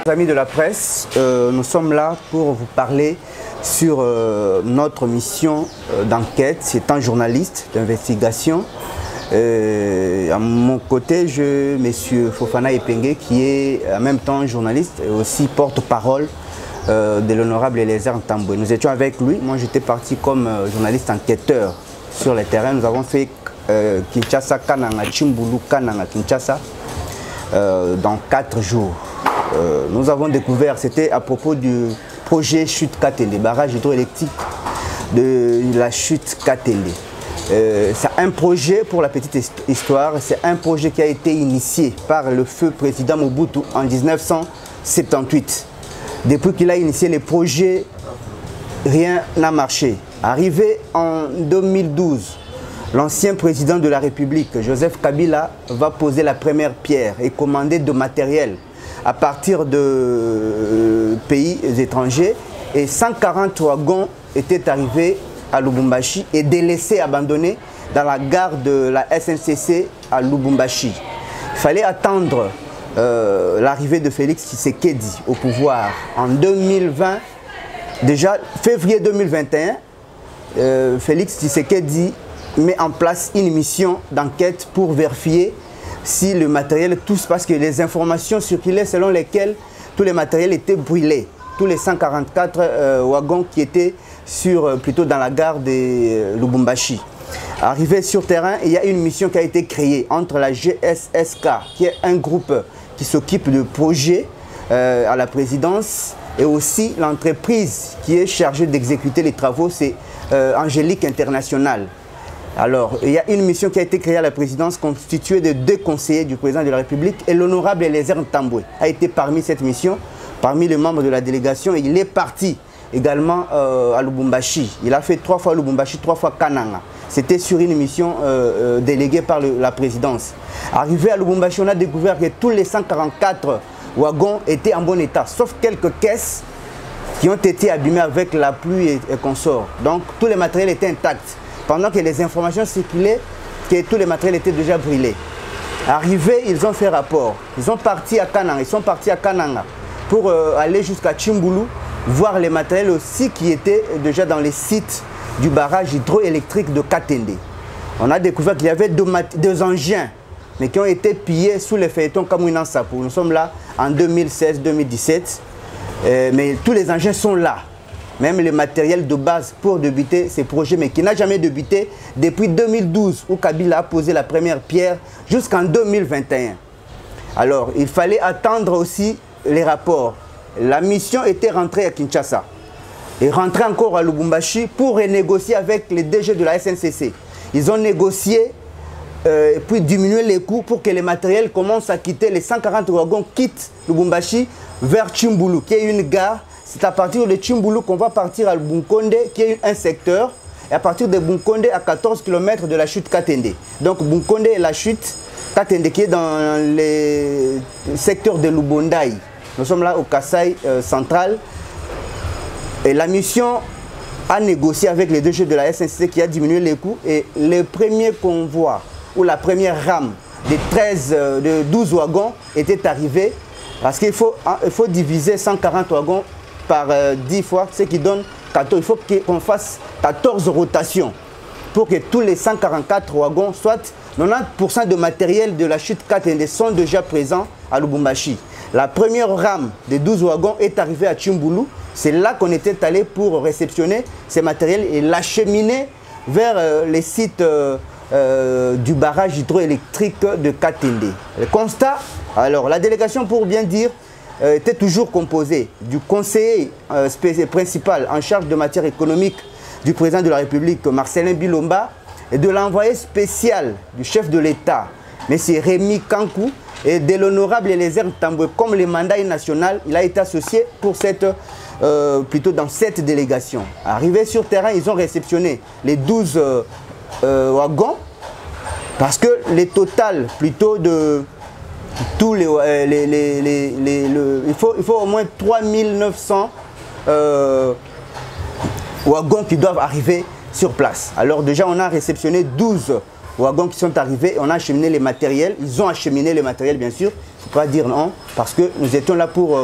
Amis de la presse, nous sommes là pour vous parler sur notre mission d'enquête. C'est un journaliste d'investigation. À mon côté, je M. Fofana Epenge, qui est en même temps journaliste et aussi porte-parole de l'honorable Eliezer Ntambwe. Nous étions avec lui. Moi, j'étais parti comme journaliste enquêteur sur le terrain. Nous avons fait Kinshasa, Kananga, Chimbulu, Kananga, Kinshasa dans 4 jours. Nous avons découvert, c'était à propos du projet Chute Katende, barrage hydroélectrique de la Chute Katende. C'est un projet, pour la petite histoire, c'est un projet qui a été initié par le feu président Mobutu en 1978. Depuis qu'il a initié les projets, rien n'a marché. Arrivé en 2012, l'ancien président de la République, Joseph Kabila, va poser la première pierre et commander de matériel à partir de pays étrangers. Et 140 wagons étaient arrivés à Lubumbashi et délaissés, abandonnés dans la gare de la SNCC à Lubumbashi. Il fallait attendre l'arrivée de Félix Tshisekedi au pouvoir en 2020. Déjà, février 2021, Félix Tshisekedi met en place une mission d'enquête pour vérifier si le matériel, tous, parce que les informations circulaient selon lesquelles tous les matériels étaient brûlés. Tous les 144 wagons qui étaient plutôt dans la gare de Lubumbashi. Arrivé sur terrain, il y a une mission qui a été créée entre la GSSK, qui est un groupe qui s'occupe de projets à la présidence, et aussi l'entreprise qui est chargée d'exécuter les travaux, c'est Angélique International. Alors, il y a une mission qui a été créée à la présidence constituée de 2 conseillers du président de la République, et l'honorable Eliezer Ntambwe a été parmi cette mission, parmi les membres de la délégation, et il est parti également à Lubumbashi. Il a fait 3 fois Lubumbashi, 3 fois Kananga. C'était sur une mission déléguée par la présidence. Arrivé à Lubumbashi, on a découvert que tous les 144 wagons étaient en bon état, sauf quelques caisses qui ont été abîmées avec la pluie et consorts. Donc tous les matériels étaient intacts, pendant que les informations circulaient que tous les matériels étaient déjà brûlés. Arrivés, ils ont fait rapport. Ils sont partis à Kananga pour aller jusqu'à Chimbulu, voir les matériels aussi qui étaient déjà dans les sites du barrage hydroélectrique de Katende. On a découvert qu'il y avait 2 engins, mais qui ont été pillés sous les feuilletons Kamouinan Sapou. Nous sommes là en 2016-2017, mais tous les engins sont là. Même le matériel de base pour débuter ces projets, mais qui n'a jamais débuté depuis 2012, où Kabila a posé la première pierre, jusqu'en 2021. Alors, il fallait attendre aussi les rapports. La mission était rentrée à Kinshasa et rentrée encore à Lubumbashi pour renégocier avec les DG de la SNCC. Ils ont négocié et puis diminuer les coûts pour que les matériels commencent à quitter, les 140 wagons quittent Lubumbashi vers Chimbulu, qui est une gare. C'est à partir de Chimbulu qu'on va partir à Bunkonde, qui est un secteur, et à partir de Bunkonde à 14 km de la chute Katende. Donc Bunkonde est la chute Katende qui est dans les secteurs de Lubondai. Nous sommes là au Kasaï central. Et la mission a négocié avec les DG de la SNCC qui a diminué les coûts. Et le premier convoi ou la première rame de 12 wagons était arrivé. Parce qu'il faut diviser 140 wagons par 10 fois, ce qui donne 14. Il faut qu'on fasse 14 rotations pour que tous les 144 wagons, soit 90% de matériel de la chute Katende sont déjà présents à Lubumbashi. La première rame de 12 wagons est arrivée à Chimbulu. C'est là qu'on était allé pour réceptionner ces matériels et l'acheminer vers les sites du barrage hydroélectrique de Katende. Le constat, alors la délégation, pour bien dire, était toujours composé du conseiller principal en charge de matière économique du président de la République, Marcelin Bilomba, et de l'envoyé spécial du chef de l'État, M. Rémi Kankou, et de l'honorable Eliezer Tambwe. Comme le mandat national, il a été associé pour plutôt dans cette délégation. Arrivés sur terrain, ils ont réceptionné les 12 wagons, parce que les totales plutôt de tous il faut au moins 3900 wagons qui doivent arriver sur place. Alors déjà, on a réceptionné 12 wagons qui sont arrivés, on a acheminé les matériels, ils ont acheminé les matériels bien sûr, il ne faut pas dire non, parce que nous étions là pour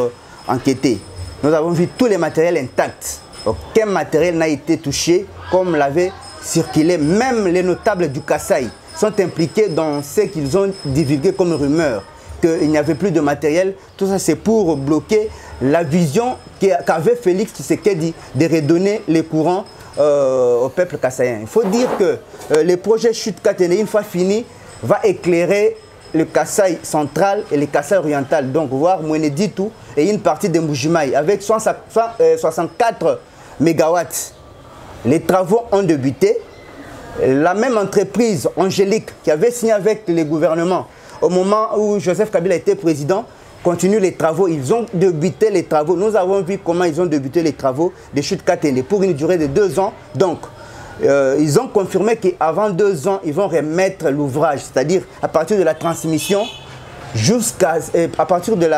enquêter. Nous avons vu tous les matériels intacts, aucun matériel n'a été touché comme l'avait circulé, même les notables du Kasaï sont impliqués dans ce qu'ils ont divulgué comme rumeur, qu'il n'y avait plus de matériel. Tout ça c'est pour bloquer la vision qu'avait Félix Tshisekedi de redonner les courants au peuple kassaïen. Il faut dire que le projet Chute Katende, une fois fini, va éclairer le Kasaï central et le Kasaï oriental, donc voir Mweneditu et une partie de Mbujimaï avec 64 mégawatts. Les travaux ont débuté. La même entreprise, Angélique, qui avait signé avec le gouvernement au moment où Joseph Kabila était président, continue les travaux. Ils ont débuté les travaux. Nous avons vu comment ils ont débuté les travaux de Chute Katende pour une durée de 2 ans. Donc, ils ont confirmé qu'avant 2 ans, ils vont remettre l'ouvrage, c'est-à-dire à partir de la transmission à partir de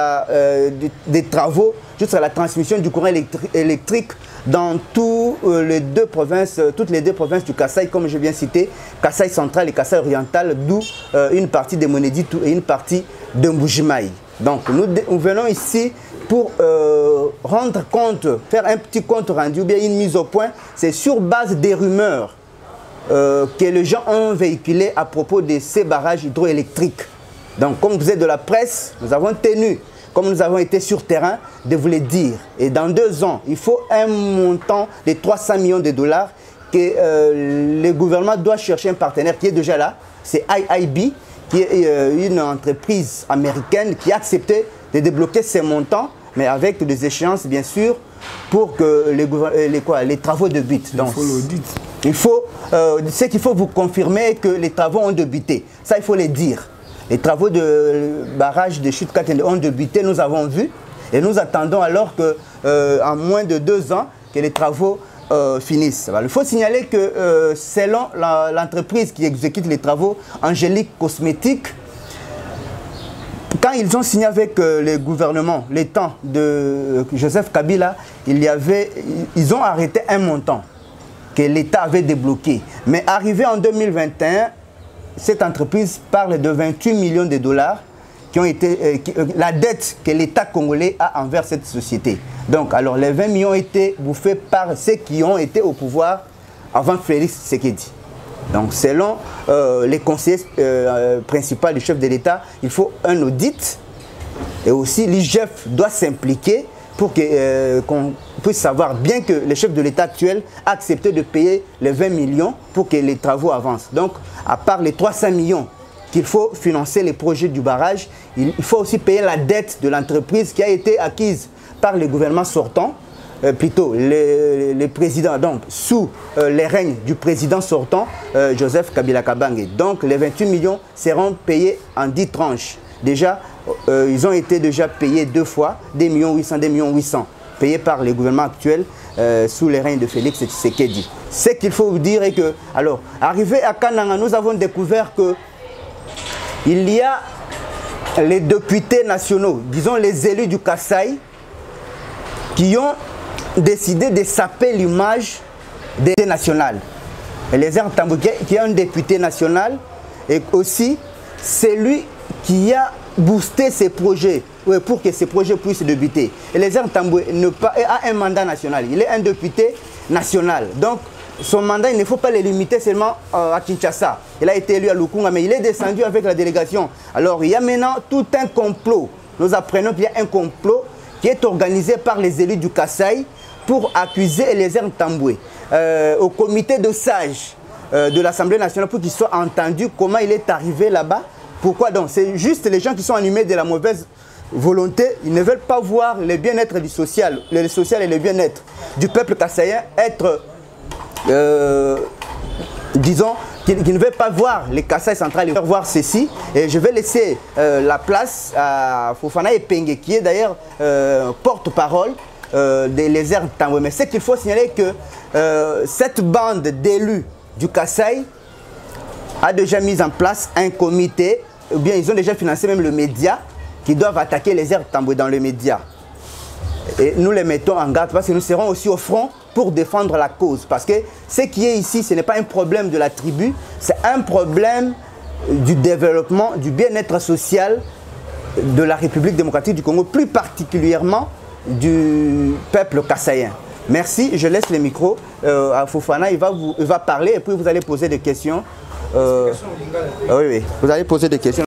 des travaux jusqu'à la transmission du courant électrique dans toutes les deux provinces du Kasaï, comme je viens de citer, Kasaï central et Kasaï oriental, d'où une partie de Mweneditu et une partie de Mbujimaï. Donc nous venons ici pour rendre compte, faire un petit compte rendu, ou bien une mise au point. C'est sur base des rumeurs que les gens ont véhiculées à propos de ces barrages hydroélectriques. Donc comme vous êtes de la presse, nous avons tenu, comme nous avons été sur terrain, de vous le dire. Et dans 2 ans, il faut un montant de 300 millions de dollars que le gouvernement doit chercher un partenaire qui est déjà là. C'est IIB, qui est une entreprise américaine qui a accepté de débloquer ces montants, mais avec des échéances bien sûr, pour que les travaux débutent. Donc, il faut c'est qu'il faut vous confirmer que les travaux ont débuté. Ça, il faut le dire. Les travaux de barrage de Chute Katende ont débuté, nous avons vu, et nous attendons alors que, en moins de 2 ans, que les travaux finissent. Alors, il faut signaler que selon l'entreprise qui exécute les travaux, Angélique Cosmétique, quand ils ont signé avec le gouvernement, les temps de Joseph Kabila, ils ont arrêté un montant que l'État avait débloqué. Mais arrivé en 2021, cette entreprise parle de 28 millions de dollars qui ont été la dette que l'État congolais a envers cette société. Donc, alors les 20 millions ont été bouffés par ceux qui ont été au pouvoir avant Félix Tshisekedi. Donc, selon les conseillers principaux du chef de l'État, il faut un audit et aussi l'IGF doit s'impliquer pour qu'on puisse savoir, bien que le chef de l'État actuel a accepté de payer les 20 millions pour que les travaux avancent. Donc, à part les 300 millions qu'il faut financer les projets du barrage, il faut aussi payer la dette de l'entreprise qui a été acquise par le gouvernement sortant, plutôt les présidents, donc sous les règnes du président sortant, Joseph Kabila Kabange. Donc, les 28 millions seront payés en 10 tranches. Déjà, ils ont été déjà payés 2 fois, 2 800 000, 2 800 000, payés par le gouvernement actuel sous les règnes de Félix Tshisekedi. Ce qu'il faut vous dire est que, alors, arrivé à Kananga, nous avons découvert que il y a les députés nationaux, disons les élus du Kasaï, qui ont décidé de saper l'image des nationales. Eliezer Tambwe, qui est un député national, et aussi celui qui a boosté ces projets pour que ces projets puissent débuter. Eliezer Tambwe a un mandat national, il est un député national. Donc, son mandat, il ne faut pas le limiter seulement à Kinshasa. Il a été élu à Lukunga, mais il est descendu avec la délégation. Alors, il y a maintenant tout un complot. Nous apprenons qu'il y a un complot qui est organisé par les élus du Kasaï pour accuser Eliezer Tambwe au comité de sages de l'Assemblée nationale pour qu'il soit entendu comment il est arrivé là-bas. Pourquoi donc? C'est juste les gens qui sont animés de la mauvaise volonté, ils ne veulent pas voir le bien-être du social, le social et le bien-être du peuple kassaïen être, disons, qu'ils ne veulent pas voir les Kasaï centrales voir ceci. Et je vais laisser la place à Fofana Epenge, qui est d'ailleurs porte-parole des lézards Tamboué. Mais c'est qu'il faut signaler que cette bande d'élus du Kasaï a déjà mis en place un comité, ou bien ils ont déjà financé même le média, qui doivent attaquer les airs Tamboué dans le média. Et nous les mettons en garde parce que nous serons aussi au front pour défendre la cause. Parce que ce qui est ici, ce n'est pas un problème de la tribu, c'est un problème du développement, du bien-être social de la République démocratique du Congo, plus particulièrement du peuple kassaïen. Merci, je laisse le micro à Fofana, il va parler et puis vous allez poser des questions. Oui, vous allez poser des questions.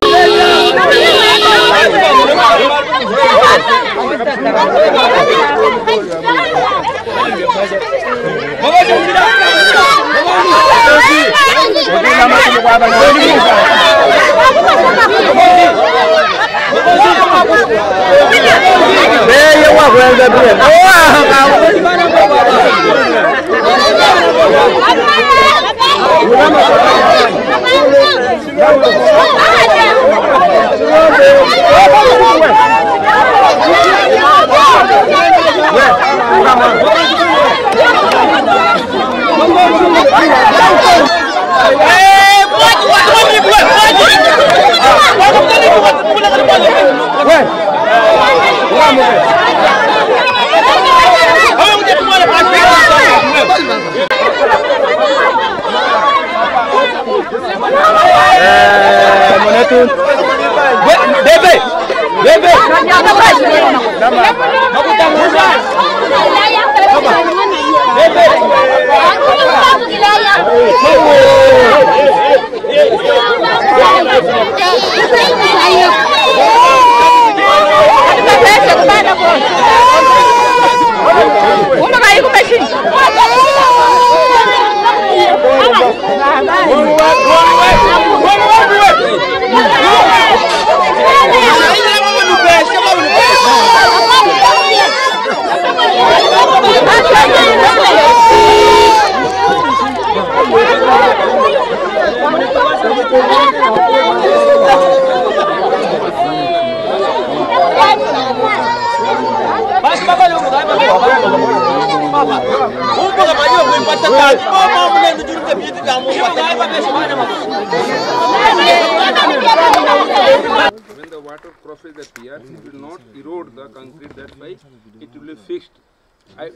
When the water crosses the piers, it will not erode the concrete, that's why it will be fixed.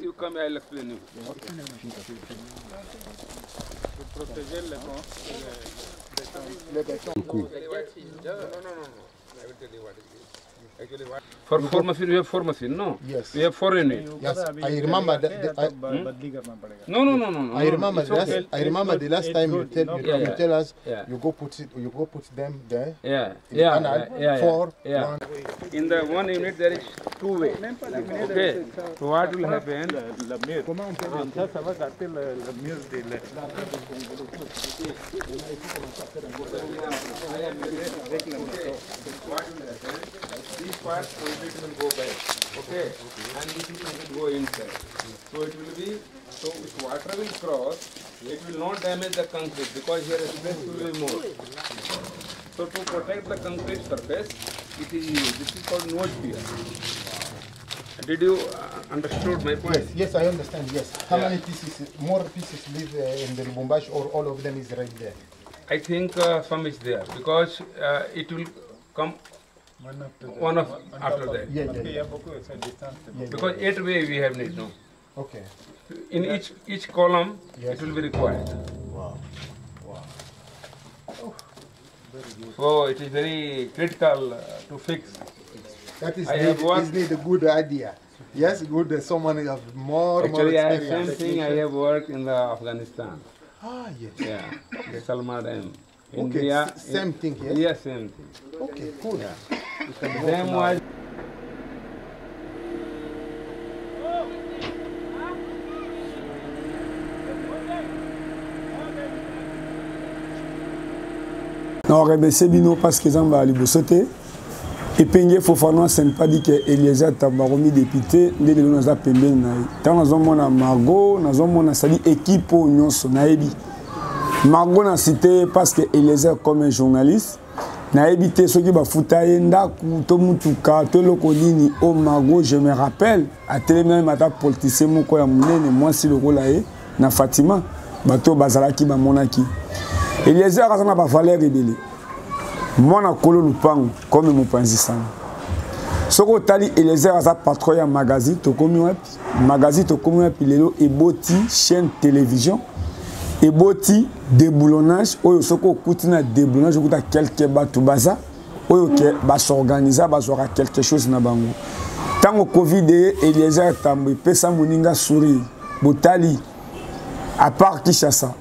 You come, I'll explain you. For 4 machines, we have 4 machines, no? Yes. We have 4 units. Yes, I remember that. No. I remember the last time you tell us you go put them there. In the 1 unit there is 2 ways. Okay. So what will happen? These parts will go back, okay, and this will go inside. So it will be, so if water will cross, it will not damage the concrete because here space will be more. So to protect the concrete surface, it is used. This is called nose pier. Did you understood my point? Yes, I understand. Yes. How many pieces? More pieces live in the Lubumbashi, or all of them is right there? I think some is there because it will come. One after that. Yeah. Because 8 way we have need, no? Okay. In each column, it will be required. Wow. So it is very critical to fix. That is need a good idea. Yes, good. Someone have more experience. Same thing. I have worked in Afghanistan. Ah, yes. Yeah, the Salma Dam. Okay, India. same thing. Yes. Yes, same thing. Okay, cool. Yeah. Them was. Non, Rebé Sebino parce qu'ils ont libre sauter. Et Pengue Fofana, ce n'est pas dit que Eliezer Tambaromi député, dès le nous a pembé naï. Tant nous avons mon Margot, nous avons mon sali équipe au Union Sonaïbi. Margot n'a cité parce que Eliezer comme un journaliste, n'a évité ceux qui va foutre ndaku, tomutuka, tolokolini, au Margot, je me rappelle, à télévision mata politicien mon quoi mouné, moi si le rôle là na Fatima, bateau bazalaki ba monaki. Eliezer a pas valeur rébellé. Moi, je suis Lupango, comme mon panzi sang. Ce que tu as dit, Eliezer a patron un magazine, magazine, lelo eboti chaîne télévision, eboti déboulonnage, ou ce que tu as déboulonnage, tu as quelques bateaux baza, ou que s'organiser, aura quelque chose na bango. Tant que Covid est, Eliezer tambe, pesa moninga sourire, botali, à part Kinshasa.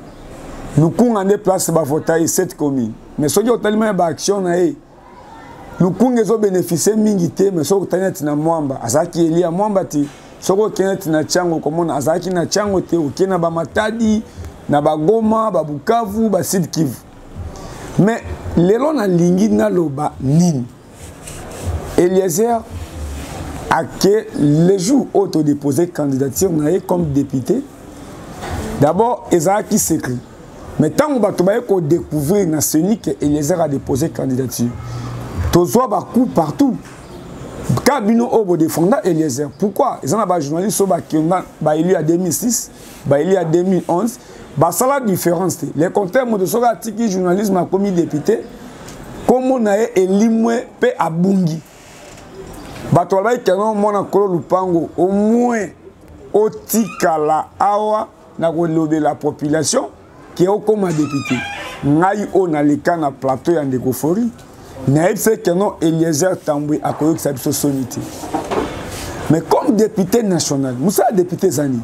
Nous avons des places pour voter cette commune. Mais si vous avez une action, nous avons bénéficié de l'ingité, mais si vous avez une mwamba, azaki elia mwamba ti, si vous avez une chango, comme azaki na chango te, vous avez une matadi, na bagoma, babukavu, basid kivu. Mais les gens na lingi na loba nini. Eliezer a que les jours où tu déposé candidature comme député, d'abord, Ezaki s'écrit. Mais tant qu'on découvrir que Eliezer a déposé candidature, tu vois beaucoup partout. Kabino Obo défendant Eliezer. Pourquoi? Ils ont des journalistes qui ont élu en 2006, élu en 2011. C'est la différence. Les compteurs de ce article journalisme a commis député, comme on a élu à Bungi. Batouala qui ont mon Lupango, au moins, au Tikala Awa, na la population. Qui est comme député. Naï on a les cas na plateau en décofori. Naïb c'est que non Eliezer Tamboué a connu sa sonité. Mais comme député national, nous sommes députés Zani.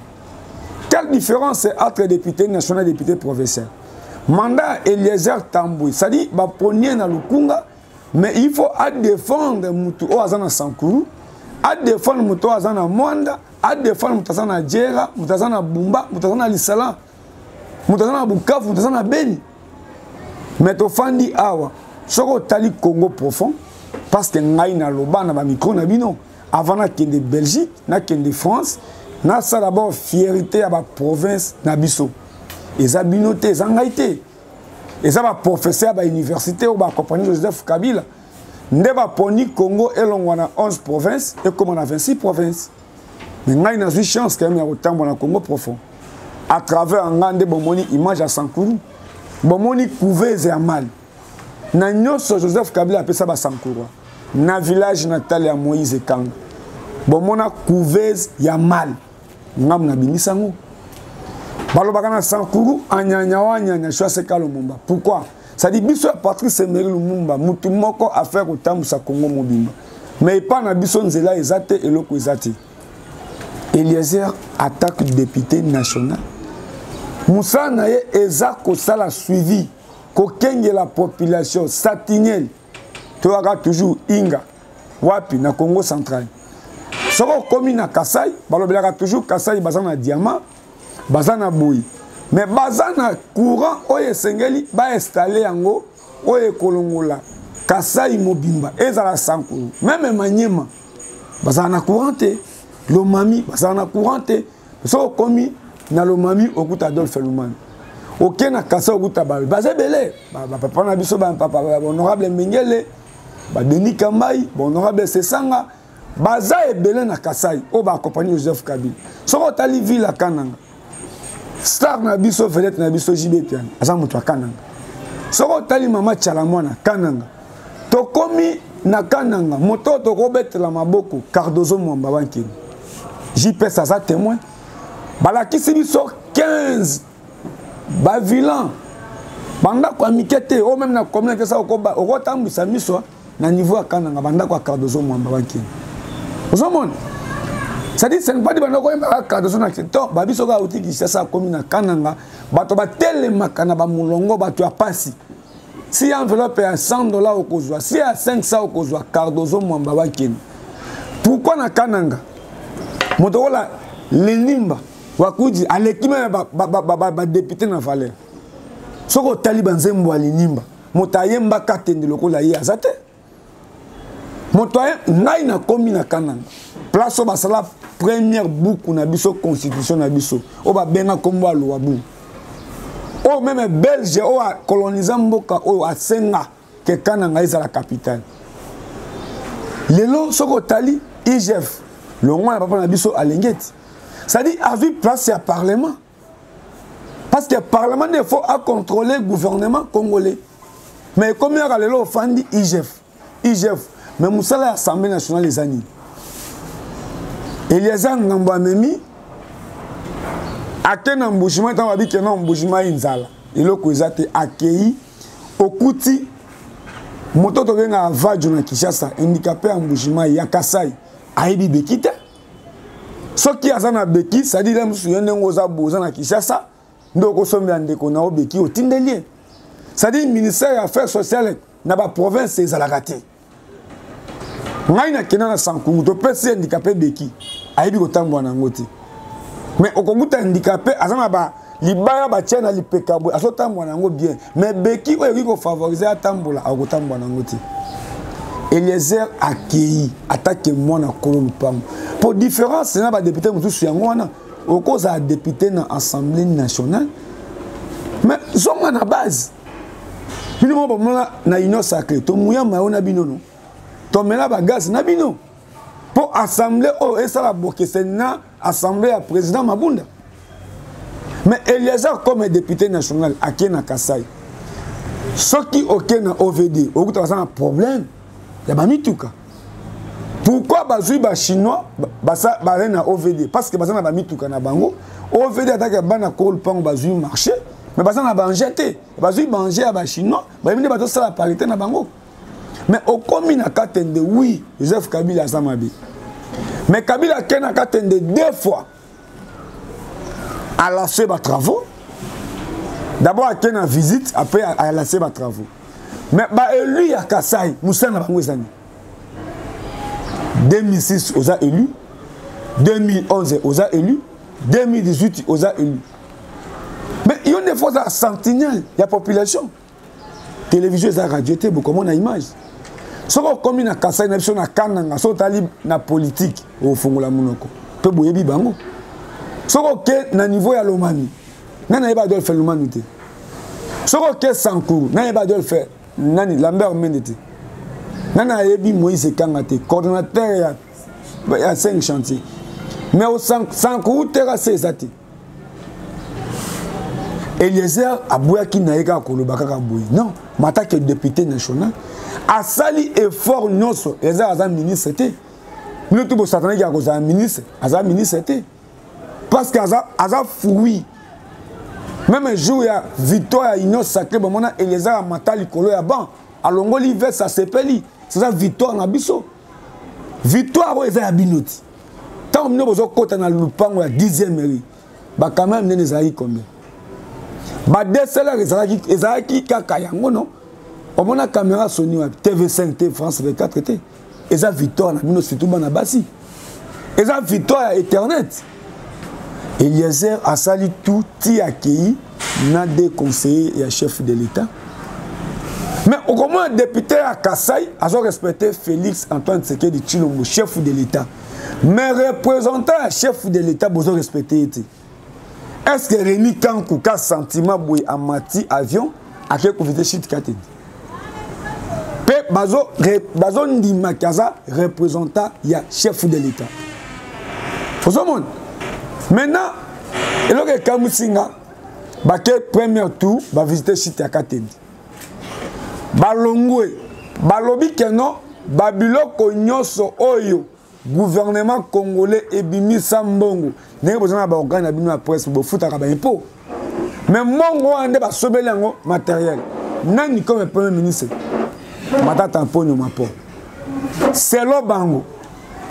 Quelle différence est entre député national et député provincial? Mandat Eliezer Tamboué, ça dit bah ponier na lukunga, mais il faut à défendre mutu o azana Sankuru, à défendre mutu o azana Mwanda, à défendre mutu azana Djera, mutu azana Bumba, mutu azana Lisala. Mutazana Bukavu, mutazana Beni. Mais tu fandi awa, soko tali Congo profond, parce que ngai na loba na ba micro na bino, avant na kende Belgique, na kende France, na ça d'abord fierté à ba province na biso. Eza binoté, eza ngaité. Eza ba professeur ba université ou ba compagnie Joseph Kabila. Nde ba poni Congo elongwa na 11 provinces et comme on a 26 provinces. Mais ngai na chance quand même ya kotambo na Congo profond. À travers un grand bomoni image à Sankuru, bomoni couveuse et mal. Na nyonso Joseph Kabila appelle ça ba Sankuru. Na village natal ya Moïse Kanga. Bomona couveuse ya mal. Ngam na bimisango. Balobaka na Sankuru anyanya wanyanya choise kalomumba. Pourquoi? Ça dit biso Patrice Emery Lumumba, mutu moko affaire otambusa Congo mobimba. Mais pas na biso nzela ezate eloko ezate. Eliezer attaque député national. Moussa Naye Ezako Sala suivi, kokenge la population, Satignel, tu auras toujours Inga, Wapi, na Congo central. Soko komi na Kasai, balobelaka toujours Kasai, bazana diamant, bazana boui. Mais bazana courant, oye sengeli, ba installé yango, oye kolongola, Kasai mobimba, ezala Sankuru, même Maniema, bazana couranté, Lomami, bazana couranté, soko komi, na Lomami okuta Adolphe Lumani. Ok na kasa okuta ba bazebele papa na biso ba papa honorable Mengele ba Denis Kambai honorable Sesanga baza ebele na Kasai o ba compagnie Joseph Kabila. Soko tali ville Kananga. Star na biso vedette na biso JB Piano. Aza mutu Kananga. Soko tali mama Chalamwana Kananga. Tokomi na Kananga moto to kobetela maboko Cardozo Mwamba bankini. JP ça témoin. Balakisi biso 15 ba vilain banda kwa mikete o même na commune que ça okoba okotambisa miso na niveau ya Kananga banda kwa Cardozo Mwamba bankini. Ozomona ça dit c'est pas di banda ko yemba Cardozo na kito ba biso ka utiki ça commune na Kananga bato ba telemaka na ba mulongo bato ya pasi. Si enveloppe à $100 okozwa, si à 500 okozwa Cardozo Mwamba bankini. Pourquoi na Kananga motola lenimba Wakuji, à l'équipe, député na valeur. Soko taliban zembo alinimba. Motayemba katende loko la yazate. motoyen ngai na komi na kananga place ba sala première boucle na biso constitution na biso o ba benga kombo aloabu o même belge o a colonisé mboka o a senga ke kananga eza la capitale lelo soko tali IGF le roi na papa na biso alengeti ça dit a vu place à parlement parce que le parlement il faut à contrôler le gouvernement congolais mais comme il y a lelo fandi IGF mais Moussala l'Assemblée nationale les années Eliezer Ngambo amemi ake na mbushima ta wabi ke na mbushima inzala eloko ezate akei okuti moto to benga avajo na Kinshasa handicapé en mbushima ya Kasai aibi bekite soki azana beki ça dit là musu yende ngoza boza na Kinshasa ndoko sombe ndeko na obeki otindelie ça dit ministère des affaires sociales na ba province ezalaka te ngai na kena na sankungu to pesi handicapé beki aibi kotambwa na ngoti mais okonguta handicapé azana ba libaya ba tchena lipekabo asotambwa na ngo bien mais beki oyo ko favoriser atambola akotambwa na ngoti Eliezer akei attaque moi na kolompango pour différence na ba député mususu yango wana okoza député na assemblée nationale mais zonga na base bino mo bomona na union sacrée to muya maona binono to mela ba gaz na bino pour assemblée oh et ça la boke na assemblée à président Mabunda mais Eliezer comme député national akena Kasai soki okena OVD okuta ça un problème ya ba mituka pourquoi bazui ba chinois basa ba na OVD parce que basa na ba mituka na bango OVD ataka bana kolpango bazui marché mais basa na ba jeté bazui manger à ba chinois ba mine ba to sala parité na bango mais au komi na katende oui Joseph Kabila Zamabi mais Kabila kena katende deux fois à lancer ba travaux d'abord à kena visite après à lancer ba travaux mais ba élu ya Kasai Moussa na bango ezani 2006 aux a élu 2011 aux a élu 2018 aux a élu mais il y a des fois à sentinelle il y a population télévision et radio té beaucoup mon image soko komi na Kasai na biso na kananga so tali na politique au fongola munoko pe boyebi bango soko ke na niveau ya lomani nana yeba do faire lomani té soko ke Sankourou nana yeba do faire nani Lambert Mendete nana yebi Moïse Kangate coordonnateur ya 5 chantiers mais au Sankourou tera sezati Eliezer aboyaki na yeka kolobaka ka boyi non mata que député national a sali effort nyonso Eliezer aza ministre te nous tout satana ki akoza ministre aza ministre te parce que aza fui même jour ya victoire ya union sacrée bomona Eliezer a matali kolo ya ban alongoli veste sa sepeli c'est ça victoire na biso victoire o eza ya binoti tant mino bozo kota na lupango ya 10e mairie ba quand même nene ezali combien ba DSLR ezalaki kaka yango non omona caméra Sony wa TV5 T France 24 T eza victoire na bino surtout bana basi eza victoire ya internet Eliezer a sali tout ti accueilli na des conseillers et chef de l'État mais au comment député à Kasai a respecté Félix Antoine Tshisekedi Tshilombo chef de l'État mais représentant chef de l'État besoin respecter est-ce que Rémi Kankou ka sentiment boy amati avion a que convité chit kateni pe bazo ndima kaza représentant ya chef de l'État faut ça monde maintenant et là que Kamusinga baké premier tour va visiter chit kateni balongwe balobi keno babiloko nyonso oyo gouvernement congolais ebimisa mbongo ndenge bozana ba organe na bino ya presse bo futaka ba impôt mais mbongo ande ba sobela ngo matériel nani comme premier ministre matata mponyo mapo selo bango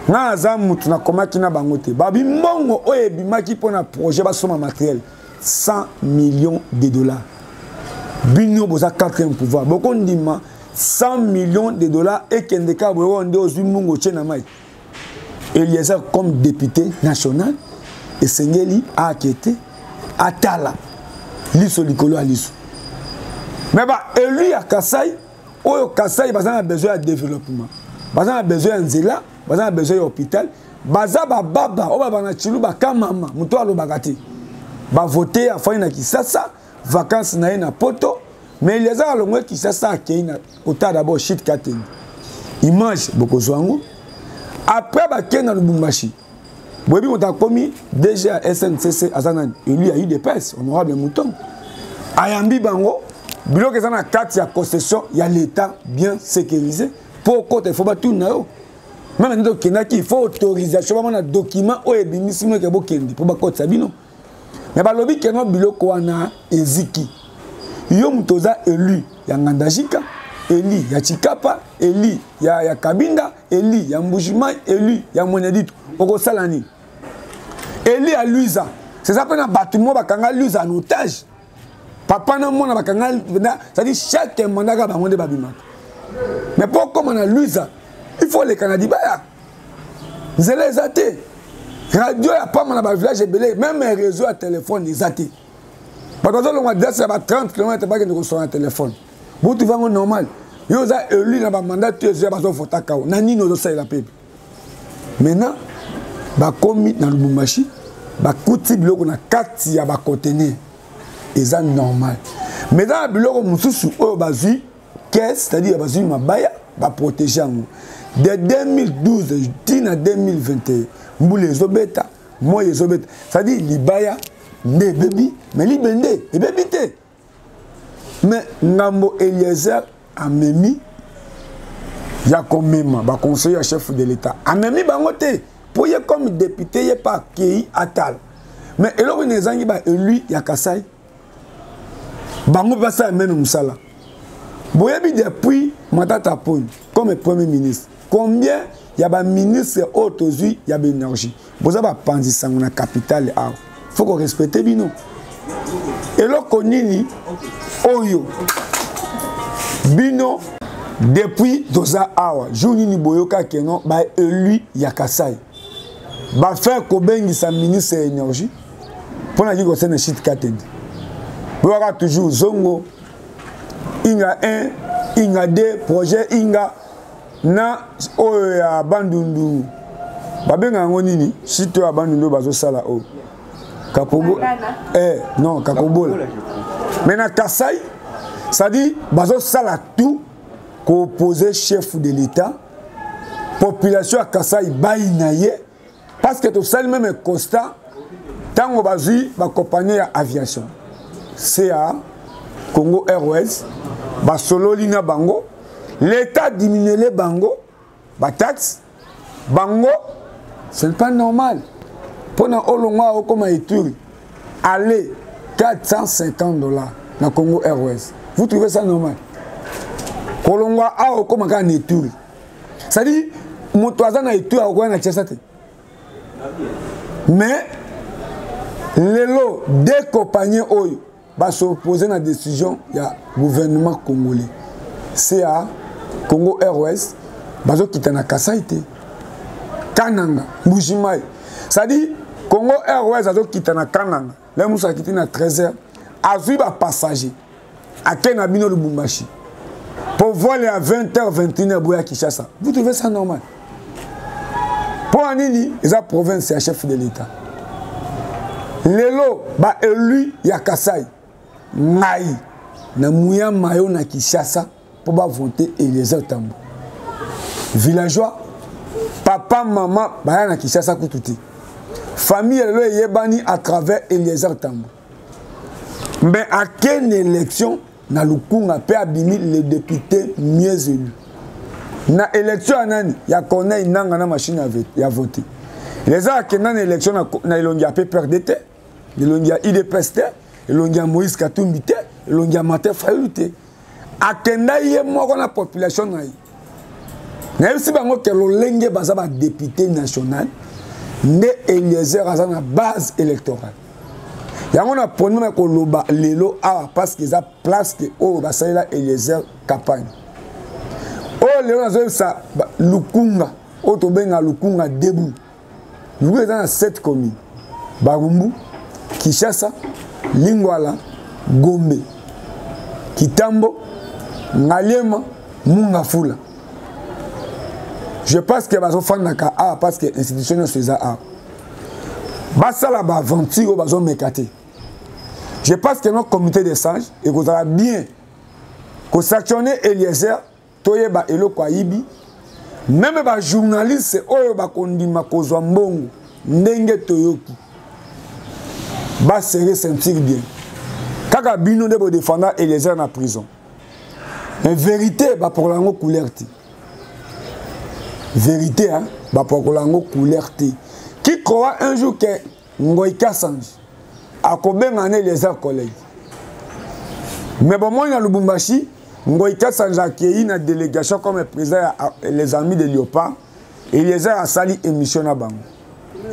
na za mutu na komaki na bango te babi mbongo oyo ebimaki pona projet ba soma matériel 100 millions de dollars bino boza 4e pouvoir boko ndima 100 millions de dollars et kendeka boyo nde ozwi mungo tchena mai Eliezer comme député national et Sengeli a enquêté à Tala liso likolo a liso mais bah élu à Kasai oyo Kasai a besoin de développement baza na besoin nzela, baza na besoin hôpital, baza baba, o baba na chilu ba kamama, muto alobaka te. Ba voter afin na Kisasa, vacances na na poto, mais les a longwe Kisasa akei na ota d'abord shit katen. Image bokozwango. Après ba ken na Lubumbashi. Bobi mota komi déjà SNCC azana, lui a eu des pèses, honorable Mouton. Ayambi bango, biloko ezana carte ya concession, il y a l'état bien sécurisé. Pour côté faut pas tout na yo. Même dans il faut autorisation, on a document ou ebimisi ke bokende pour ba côté sabino. Mais balobi ke no biloko wana eziki. Yo mutoza élu ya Ngandajika, élu ya Chikapa, élu ya Kabinda, élu ya Mbujimai, élu ya Mweneditu. Oko salani. Élu ya Luisa. C'est ça qu'on a bâtiment bakanga Luisa en otage. Papa na mona bakanga, c'est-à-dire chaque mandat ba monde babima. Mais pour comme on a Luisa, il faut les Canadiens baya. Vous allez les athées. Radio ya pas dans le village belé, même un réseau à téléphone les athées. Parce que on a dit ça va 30 km pas que nous sur un téléphone. Vous tu vas normal. Yo za élu na ba mandat tu es ba so fotaka. Nani no ça la paix. Maintenant ba komi dans Lubumbashi, ba kuti biloko na kati ya ba conteneur. C'est normal. Mais dans biloko mususu o bazui caisse, c'est-à-dire bazui mabaya ba protéger en de 2012 jusqu'à 2021. Mboule zobeta, moi zobeta. C'est-à-dire libaya ne baby, mais libende et bébité. Mais Ngambo Eliezer a memi ya komema ba conseiller chef de l'État. A memi bangote pour y comme député y pas qui atal. Mais eloko nezangi ba élu ya Kasai. Bango passa même musala. Boyebi depuis Matata Pone comme premier ministre. Combien il y a des ministres autozui, il y a de l'énergie. Vous avez pensé ça dans la capitale. Il faut qu'on respecte bino. Et là, konini oyo bino depuis doza awa jouni ni boyoka keno ba élu ya Kasai. Ba faire ko bengi sa ministre de l'énergie. Pour na dire que c'est un shit katendi. Vous aurez toujours zongo inga 1, inga 2 projet inga na oyo ya bandundu babenga ngo nini sito ya bandundu bazo sala o kapobo non kakobola mais na Kasai ça dit bazo sala tout ko opposer chef de l'État population à Kasai bainaye parce que to sali même constat tango bazui ba compagnie ya aviation CA Congo Airways ba solo lina bango. L'État diminue les bango, les taxes, bango, ce n'est pas normal. Pendant Olonga, comme Ituri, allez, $450 dans Congo Airways. Vous trouvez ça normal? Olonga, comme un Ituri. C'est-à-dire, mon toisin a Ituri, mais les lots des compagnies va s'opposer à la décision du gouvernement congolais. CA Congo Airways, bazo kitana Kasai te. Kananga, Mbujimai. Ça dit Congo Airways bazo kitana Kananga. Les moussa kitina 13h. Azui ba passager. A Kena Bino Lubumbashi. Pour voler à 20h 21h boya Kinshasa. Vous trouvez ça normal? Pour Anini, ils ont province et chef de l'État. Lelo ba élu ya Kasai. Ngai na mouya mayo na Kinshasa. Pour voter Eliezer Tambo. Villageois, papa, maman, bayana Kinshasa Koututi. Famille elle yebani à travers Eliezer Tambo. Mais à quelle élection na Lukunga pe abimi les députés mieux élus. Na élection anani ya connaît nanga na machine à voter. Les a que na élection na ilongia pe perdete, ilongia IDPST, ilongia Moïse Katumbi te, ilongia Martin Fayulu te. Akenda ye moko na population na yi. Na yebisi bango ke lolenge baza ba député national nde Eliezer aza na base électorale. Yango na poni ko loba lelo a parce que za place que o basalela Eliezer campagne. O lelo na ça Lukunga, o to benga Lukunga debu. Lukunga za na 7 communes. Barumbu, Kinshasa, Lingwala, Gombe, Kitambo, Ngaliema, Mungafula. Je pense que bazo fandaka a parce que institution c'est a. Basala ba aventure bazo mekate. Je pense que notre comité des sages et vous allez bien que sanctionner Eliezer toyeba eloko ayibi même ba journaliste oyo ba kondima kozwa mbongo ndenge toyoki ba serrer sentir bien kaka bino de bo défendre Eliezer na prison mais vérité ba pour lango couleur ti vérité hein ba pour lango couleur ti qui croit un jour que Ngoïka Sanji a combien d'années les collègues mais bon moi dans Lubumbashi Ngoïka Sanji a créé une délégation comme président les amis de Léopard et les a sali émission na bango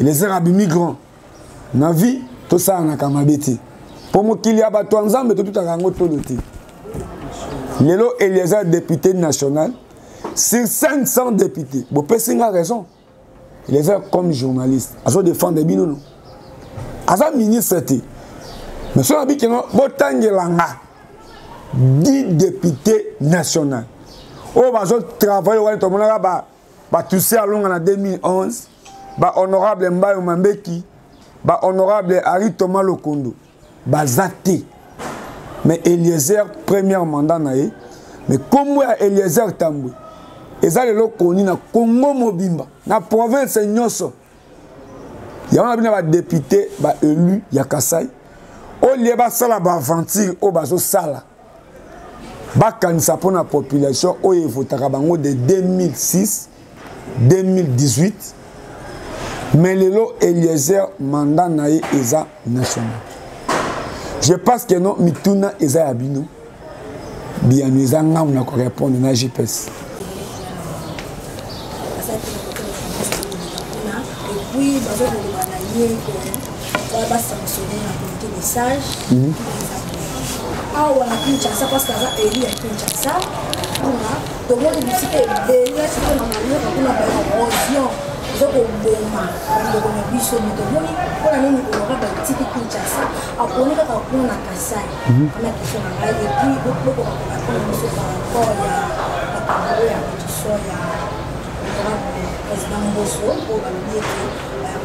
les a migrants na vie tout ça na kamabeti pour moi qu'il y a bato ensemble tout à rango tout doté lelo Eliezer député national sur 500 députés bon personne a raison Eliezer comme journaliste à se défendre binono Asa ministre mais si on a dit que nous 10 députés nationaux. On va travailler tout le monde va toucher à Longa en 2011. Honorable Mbayo Mambeki, honorable Ari Thomas Lokondo, Zate. Mais Eliezer premier mandat naé. Mais comme Eliezer Tambou, et ça le connu na Congo Mobimba, na province Nyoso. Il y a un député élu, il y a Kassai. Au lieu de ça, il aventure au bazo sala. Bakanisa pour la population, il faut de 2006, 2018. Mais le lot Eliezer mandat naïe eza national. Je pense que non, mituna eza abino. Bien nous avons répondre na GPS. Oui, on va sanctionner la communauté des sages. Ah, on a pu ça parce qu'il y a élu à Kinshasa. Donc, on a dit que derrière ce qu'on a dit, on a érosion. Donc, on a vu ce mouvement. On a mis le petit Kinshasa. Après, on a vu la Kassai. On a question et puis, on a vu par rapport à la pétition, président Mbosso, pour dire que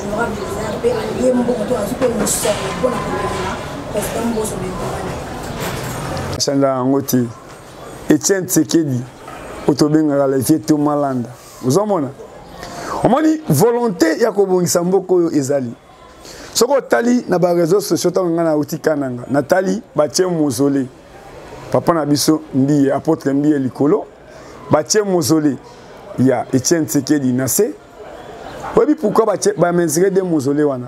l'honorable des arts allié Mbongo a super une sorte de bonne président Mbosso de Chanda Ngoti, Etienne Tsekedi, Otobenga la vie tout malanda. Vous en mona. On m'a dit volonté ya kobongisa mboko ezali. Soko tali na ba réseaux sociaux tanga na uti kananga. Natali batie mausolée. Papa na biso mbiye apôtre mbiye likolo. Batie mausolée. Il y a Etienne Tsekedi Nassé. Oui, pourquoi ba menzirer des mausolées wana?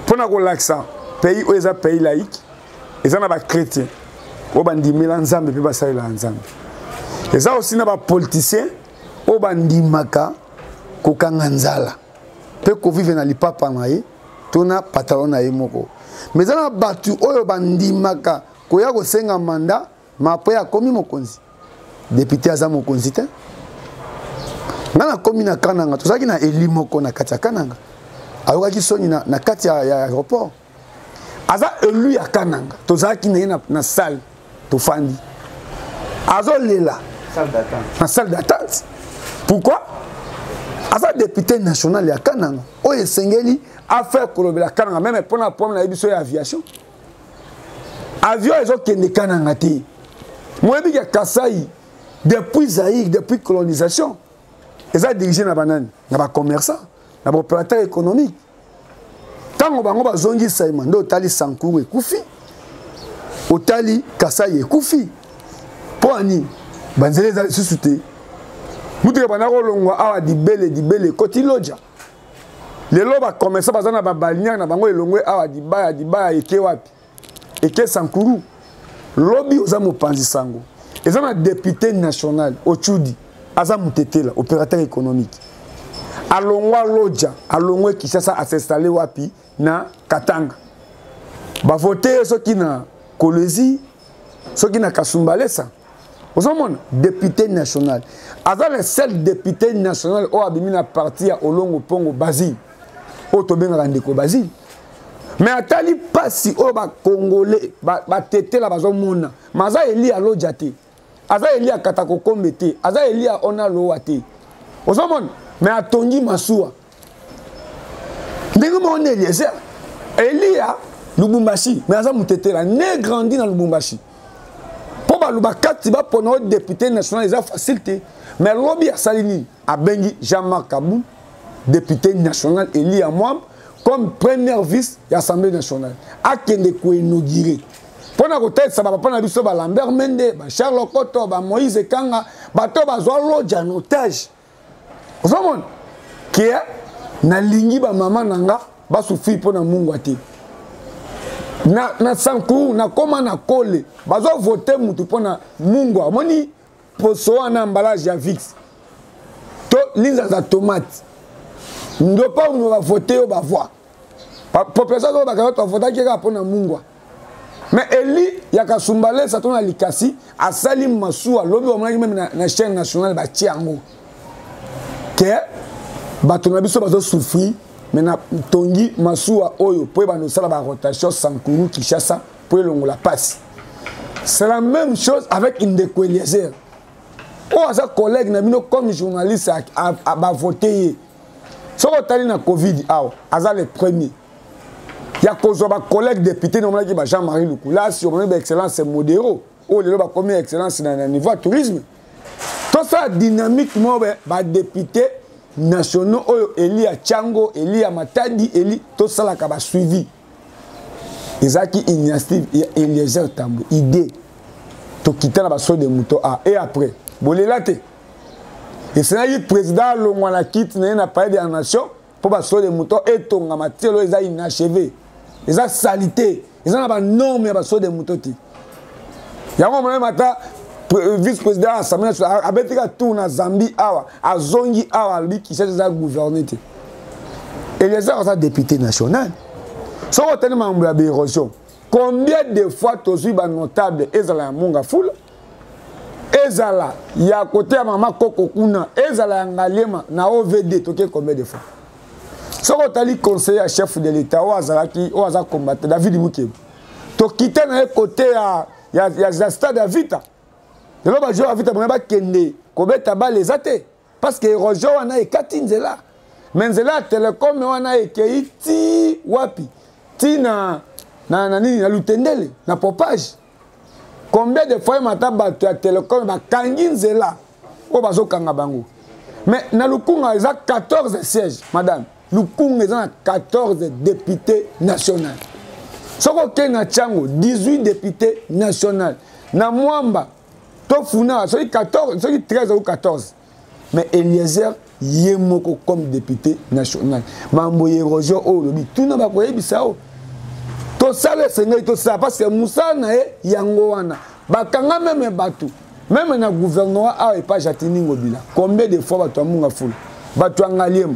Pour na ko l'accent, pays où est pays laïque, ils en ba chrétien. O bandi melanzambe pe ba salela nzambe. Et ça aussi na ba politicien, o bandi maka ko kanganzala. Pe ko vivre na lipapa na ye, tona pantalon na ye moko. Mais ça na batu oyo bandi maka ko ya ko senga mandat, ma po ya komi mokonzi. Député aza mokonzi te. Nana komi na kananga tozaki na elimoko na kati ya kananga ayokaki soni na kati ya aéroport aza élu ya kananga tozaki na salle tofandi azolela na salle d'attente pourquoi aza député national ya kananga oyo esengeli affaire kolobela kananga même pona pomme na biso ya aviation avion ezokende kananga te moyebi ya Kasai depuis Zaïre depuis colonisation. Ils ont dirigé na banane, na ba commerçant, na ba opérateur économique. Tant bango ba zongi saima ndo tali Sankuru ekufi. Otali Kasai ekufi. Po ani banzele za susute. Mutu ba na kolongwa awa dibele koti loja. Lelo ba commerçant bazana ba balinière na bango elongwe awa dibaya eke wapi. Eke Sankuru. Lobby oza mopanzi sango. Ils ont un député national Ochudi. Aza Moutetela, opérateur économique. Alongwa Lodja, alongwe Kishasa a s'installer wapi na Katanga. Ba voter ceux qui na Kolezi, ceux qui na Kasumbalesa. Vous avez député national. Aza le seul député national au abimina parti à Olongo Pongo Basile. Au Tobenga Randeko Basile. Mais atali pasi au ba Congolais, ba tete la bazo mona. Maza eli a Lodja te. Aza Elia Katako Kombete, Aza Elia Ona Loate. Ozomon, mais à Tongi Massoua. Ndenge mon Eliezer. Elia Lubumbashi, mais Aza Moutetela, né grandi dans Lubumbashi. Pour Balubakati, pour notre député national, c'est facile. Mais lobby à Salini, à Bengi, Jean-Marc Kabou, député national, Elia Mwam, comme première vice de l'Assemblée nationale. À Kende inauguré. Pour notre tête, ça va pas na biso ba Lambert Mende, ba Charles Okoto, ba Moïse Kanga, ba to ba zo lodja en otage. Vous voyez qui est na lingi ba maman nanga ba souffrir pour na mungwati. Na sanku na koma na kole, ba zo voter mutu pour na mungwa. Moni poso na emballage ya Vix. To linza za tomate. Ndo pas on va voter au ba voir. Population ba ka voter qui pour na mungwa. Mais Eli, Yakasumbale, ça tourne à Likasi, à Salim Massoua, lobby au même na chaîne nationale, bah Tiango. Que, bah ton abisso va souffrir, mais na Tongi Massoua, Oyo, pour nous faire la rotation, Sankuru, Kishasa, pour la passe. C'est la même chose avec Indeko Eliezer. Oh, à sa collègue, comme journaliste, a voté. Si on a na Covid, à le premier. Il y a un collègue député qui est Jean-Marie Loukou. Là, si on a une excellence, c'est modéro. Oh, il y a une excellence dans le niveau du tourisme. Tout ça, dynamiquement, les députés nationaux, Elia Tchango, Elia Matadi, tout ça, qui a suivi. Ils ont qui initiative, Eliezer Tambo, idée. Tout quitter la base de moutons. Et après, bon, les latte. Et c'est le président, le mois quitte, n'a pas de la nation, pour la base de moutons, et ton amateur, ils ont inachevé. Ils ont salité. Ils ont un nom, mais ils ont des moutons. Il y a un moment, vice-président de l'Assemblée nationale, il a tout dans Zambie, à Zongi, lui qui cherche à gouverner. Et les autres sont députés nationaux. Si on a tellement d'érosion, combien de fois tu as vu des notables, Ezala Munga Foul, Ezala, il y a à côté de Maman Koko Kuna, Ezala Ngalema, na OVD, tu as combien de fois? Si on a dit conseiller à chef de l'État, on a combattu David Moukeb. Tu as quitté d'un côté, il y a le stade Davita. Et là, je vais Davita, je vais kende, combien de les athées. Parce que l'érosion, on a éclaté Nzela. Mais Nzela, télécom, on a éclaté ti wapi. Ti na lutendele, na popage. Combien de fois, on a battu la télécom, on a kangi Nzela. On a kanga bango. Mais dans le coup, il y a 14 sièges, madame. Le Koung est 14 députés nationaux. Si on a 18 députés nationaux. Na Mwamba, Tofuna, c'est 13 ou 14. Mais Eliezer, Yemoko comme député national. Mambo Yerojo, tout le monde a dit ça. Tout ça, c'est tout ça. Parce que Moussa Nae, Yangoana. Bakanga même Batou. Même dans le gouvernement, il n'y a pas Jatini Ngobila. Combien de fois Batou Amunga Foul? Batou Angaliem.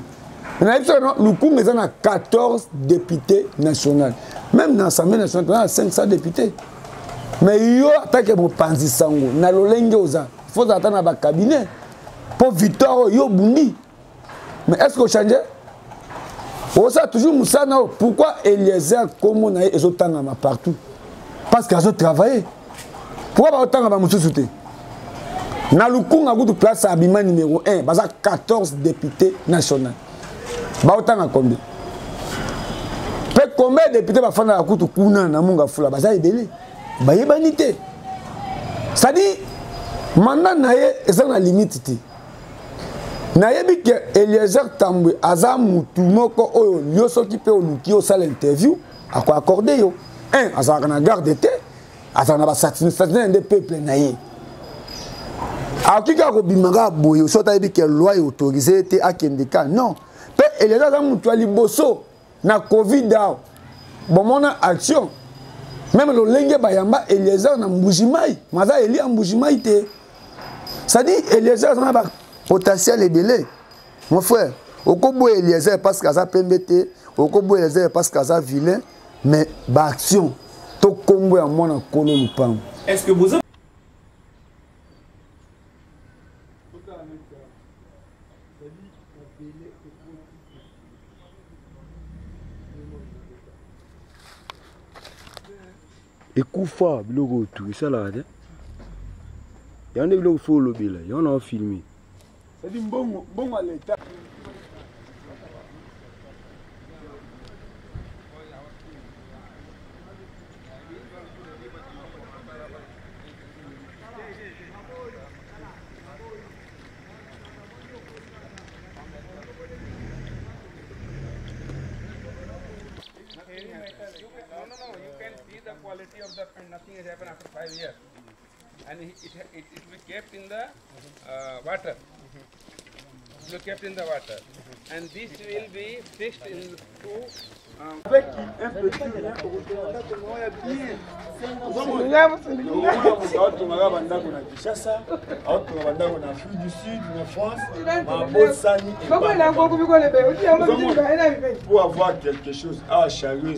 Le coup, il y a 14 députés nationaux. Même dans l'Assemblée nationale, il y a 500 députés. Mais il y a attaqué pour Panzi Sango. Il faut attendre dans le cabinet. Pour Victor, il y a Bundi. Mais est-ce qu'on change? On sait toujours Moussa. Pourquoi Eliezer, comme on a eu autant partout? Parce qu'ils ont travaillé. Pourquoi pas autant de Moussa Souté? Dans le coup, on a eu place à Abima numéro 1. Il y a 14 députés nationaux. Bah autant à combien? Combien de députés vont faire la cour de Kuna na Munga Fula? Bah ça est belé. Bah y est banité. Ça dit, mandat naye est dans la limite. Naye bi que Eliezer Tambwe azamu tumoko oyo lioso qui peut oluki au salle interview à quoi accorder yo. Un azaka na garde d'été, azaka na satisfaction des peuples naye. A qui ka ko bimaga boyo so ta bi que loi autorisée était à Kendeka non. Et les gens qui ont liboso na Covid, bon mon action. Même le lenge bayamba Eliezer na mbujimai, maza Eli mbujimai te. Ça dit Eliezer na ba potentiel ebele. Mon frère, okobo Eliezer parce que ça pembete, okobo Eliezer parce que ça vilain, mais ba action to kombo ya mona kolo lupang. Est-ce que vous Ekoufa biloko tout ça là. Il y en a qui font le bilan, il y en a filmé. C'est dit bon à l'état. You can see the quality of the pen. Nothing has happened after 5 years, and it will be kept in the water. It will be kept in the water, and this will be fixed in two. Avec un petit rien pour pour avoir quelque chose à changer,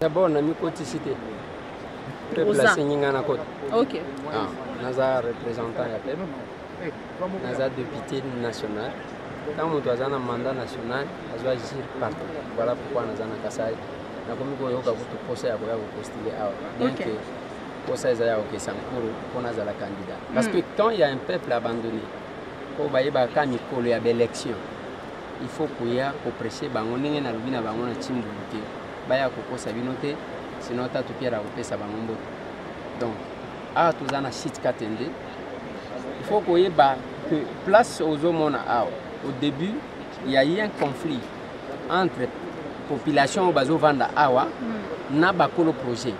D'abord, na mi côté cité. Placé Ningana côté. OK. Ah, naza représentant ya peuple. Naza député national. Quand on doit un mandat national, on doit agir partout. Voilà pourquoi naza na Kasai. Na komi ko yoka kutu posa ya koya postuler awa. Donc posa za ya OK sankuru pour naza la candidat. Parce que quand il y a un peuple abandonné, ko bayeba ka mikolo ya élection, il faut koya ko prêcher bango ndenge na lubina bango na timbuluke. Baya kokosa binote sinon tatu pierre akopesa bango. Donc a tozana shit katende, il faut koyeba que place aux hommes au début il y a eu un conflit entre population bazo vanda awa na bakolo projet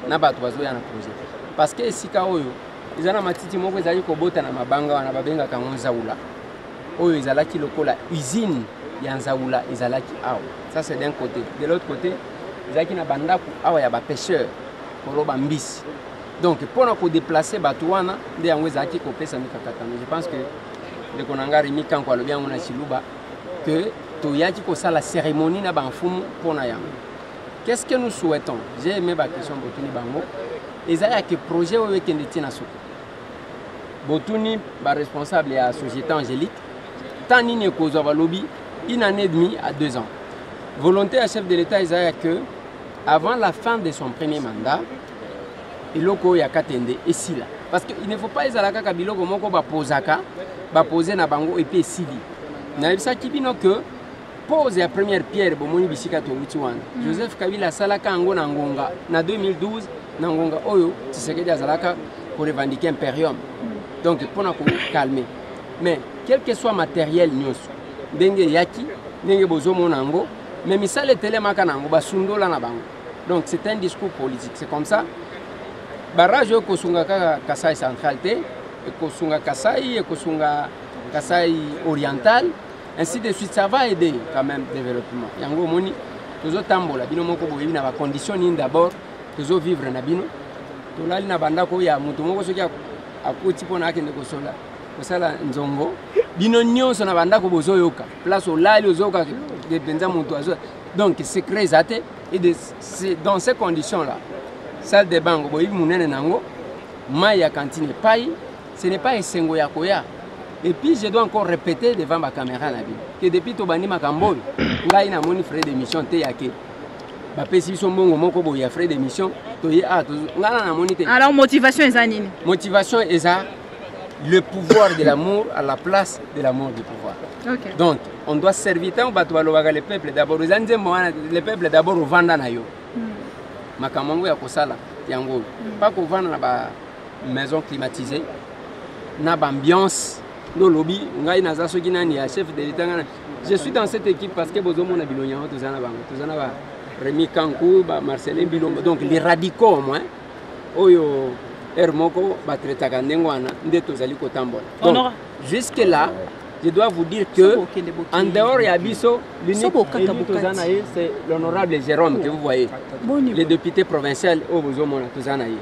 na bato bazo ya na projet parce que esika oyo izana matiti moko ezali kobota na mabanga wana babenga kango nzaula oyo ezalaki lokola usine ya nzaula ezalaki awa. Ça c'est d'un côté. De l'autre côté ezalaki na bandaku awa ya ba pêcheur koloba mbisi. Donc pour na ko déplacer bato wana nde yango ezalaki kopesa mikakatano. Je pense que de konanga remi kanko alobi yango na Chiluba que toyaki ko sala cérémonie na banfumu pour na yango. Qu'est-ce que nous souhaitons? J'ai aimé la question Botuni Bango. Et ça y a que projet où est-ce qu'il Botuni, responsable de la Société Angélique, Tani Nekozo lobby, une année et demie à 2 ans. Volonté à chef de l'État, il y a que avant la fin de son premier mandat, il y a Katende et Sila. Parce qu'il ne faut pas que Kabilo Moko Bapozaka, Baposer na Bango et puis Sili. Naïbsa Kibino que pose la première pierre bomoni bisika to Witiwan. Joseph Kabila salaka ango na ngonga na 2012 na ngonga oyo Tshisekedi azalaka pour revendiquer impérium. Donc pour nous calmer. Mais quel que soit matériel nyonso ndenge yaki ndenge bozo monango mais misale telemaka nango basundola na bango Donc c'est un discours politique. C'est comme ça. Barrage Kosunga Kasai central, Kosunga Kasai, Kosunga Kasai oriental, ainsi de suite. Ça va aider quand même le développement. Yango moni, toujours tambola, bino moko boyebi na ba condition d'abord, toujours vivre na bino. To lali na banda ko ya mutu moko soki akoti pona akende kosola. Kosala nzongo. Bino nyonso na banda ko bozoyoka. Place au lali ozoka de benza mutu azo. Donc c'est créé zate et c'est dans ces conditions là. Salle de bango boyebi munene nango, maya cantine paille, ce n'est pas esengo ya koya. Et puis je dois encore répéter devant ma caméra là que depuis to bani makambo, ngai na moni frais d'émission te yake. Ba pesi so mbongo moko boya frais d'émission, to ye a to ngana na moni te. Alors motivation eza nini? Motivation eza le pouvoir de l'amour à la place de l'amour du pouvoir. Okay. Donc, on doit servir tant le peuple d'abord. Le peuple d'abord au vanda na yo. Makamango ya kosala yango. Pas qu'au vanda na ba maison climatisée, na ba ambiance no lobby, ngai naza soki nani ya chef de l'État. Je suis dans cette équipe parce que bozomo na bilonya tozana bango. Tozana ba Rémi Kankou, ba Marcelin Bilombo. Donc les radicaux au moins. Oyo Hermoko batretaka ndengwana ndeto zali kotambola. Donc jusque là, je dois vous dire que en dehors ya biso, l'unique c'est l'honorable Jérôme que vous voyez. Le député provincial au bozomona tozana ye.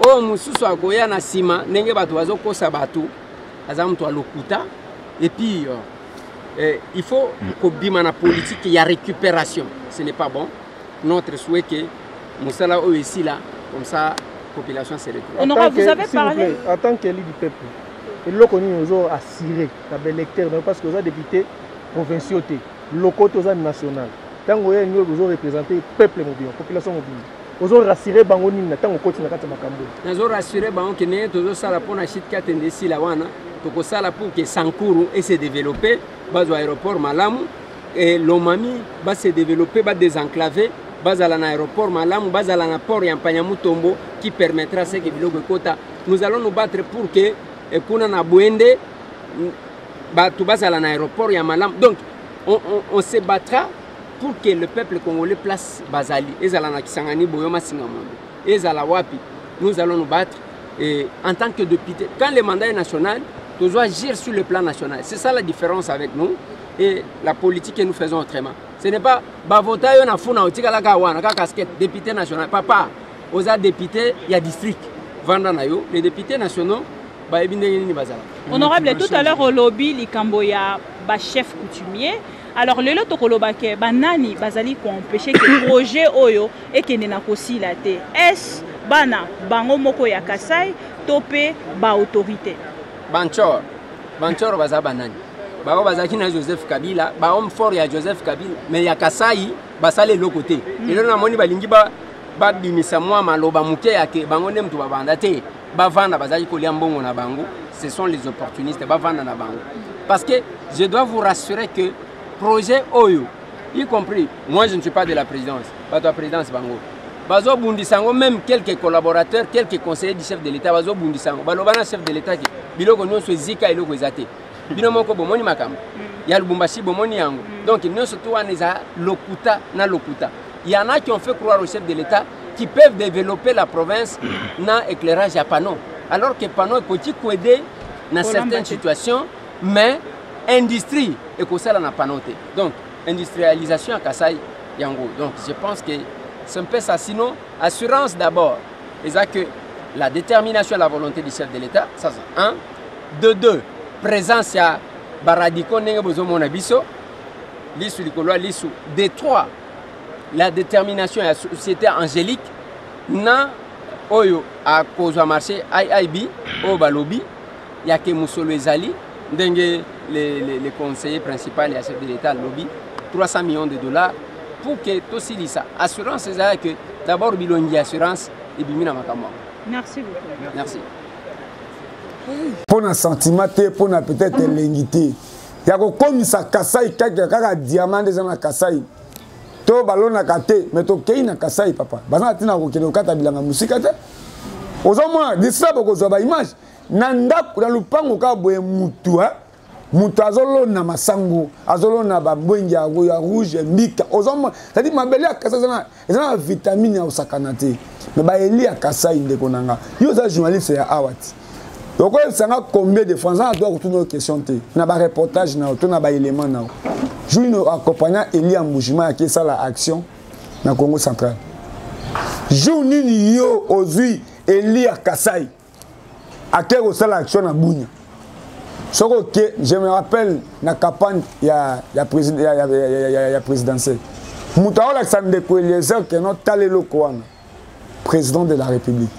O mususu akoya na sima ndenge bato bazokosa bato azamu to lokuta et puis il faut kobima na politique il y a récupération. Ce n'est pas bon. Notre souhait que Moussala o ici là comme ça population se retrouve. Honorable, vous avez parlé en tant qu'élu du peuple. Et là, nous avons assuré les électeurs parce que vous avez députés provinciaux, locaux, national. Tant que vous avez représenté le peuple mobile, la population mobile. Vous avez rassuré Bango Nina, tant que vous avez rassuré Bango. Nous avons rassuré Bango que nous avons pour la chute 4 ndesi la wana, pour que Sankuru et se développer, bas aéroport Malamu et l'Omami va se développer, va désenclaver. Bazala na aéroport Malamu, bazala na port Yampanya Mutombo qui permettra ce que Bilogo Kota. Nous allons nous battre pour que Kuna na Bouende bazala na aéroport Yamalam. Donc on se battra pour que le peuple congolais place Bazali. Ezala na Kisangani Boyoma Singamondo. Ezala Wapi. Nous allons nous battre et en tant que député. Quand le mandat est national, tu dois agir sur le plan national. C'est ça la différence avec nous et la politique que nous faisons autrement. Ce n'est pas Bavota yon afuna otika la kawana ka casquette député national papa aux députés il y a district vanda na yo les députés nationaux ba ebinde ni bazala. Honorable, tout à l'heure au lobby likambo ya ba chef coutumier. Alors le loto kolobake banani bazali ko empêcher que projet oyo et que na kosila te. Est bana bango moko ya Kasai topé ba autorité. Banchor baza banani. Bao bazaki na Joseph Kabila, ba homme fort ya Joseph Kabila, mais ya Kasai basale le côté. Et là na moni balingi ba bimisa mwa maloba muke yake bango ne mtu babanda te. Ba vanda bazaki ko liambongo na bango, ce sont les opportunistes ba vanda na bango. Parce que je dois vous rassurer que projet Oyo, y compris moi je ne suis pas de la présidence, pas de la présidence bango. Bazo bundisango même quelques collaborateurs, quelques conseillers du chef de l'État bazo bundisango. Balobana chef de l'État ki biloko nyonso zika eloko ezate. Binomoko bomoni makambo ya Lubumbashi bomoni yango donc nous surtout on lokuta na lokuta il y en a qui ont fait croire au chef de l'État qui peuvent développer la province na éclairage à panneau alors que panneau est petit pour aider dans certaines situations mais industrie et que ça na panneau donc industrialisation à Kasai yango donc je pense que c'est un peu ça sinon assurance d'abord et ça que la détermination et la volonté du chef de l'État ça c'est un de deux présence ya baradiko ndenge bozomona biso lisu likolo lisu de trois la détermination ya société angélique na oyo a kozwa marché IIB o balobi ya ke musolo ezali ndenge les conseillers principaux ya chef de l'État lobby 300 millions de dollars pour que tosilisa assurance ezala que d'abord bilongi assurance et bimina makambo. Merci beaucoup. Merci. Pour un sentiment, pour un peut-être l'ingité. Il y a comme ça, Kasai, kaka diamant des gens Kasai. To ballon na kate, mais to kei na Kasai papa. Bazana tina ko kelo kata bilanga musika te. Ozomona, disa boko zo ba image. Nanda na lupango ka boye mutu ha. muto azolona masango azolona babwengi ya rouge mbika ozoma c'est-à-dire mabele ya Kasai ezana vitamine ya osakana te mais ba eli ya Kasai ndeko nanga yo za journaliste ya awati donc ça a combien de fois ça doit retourner aux questions te na ba reportage na to na ba élément na jour accompagnant Eli Amboujima qui ça la action na Congo central jour nini yo ozui Eli ya Kasai à quel au la action na Bunya. Je me rappelle la campagne présidentielle. Moutaou Alexandre Eliezer qui est notre Talelo Kouana, président de la République.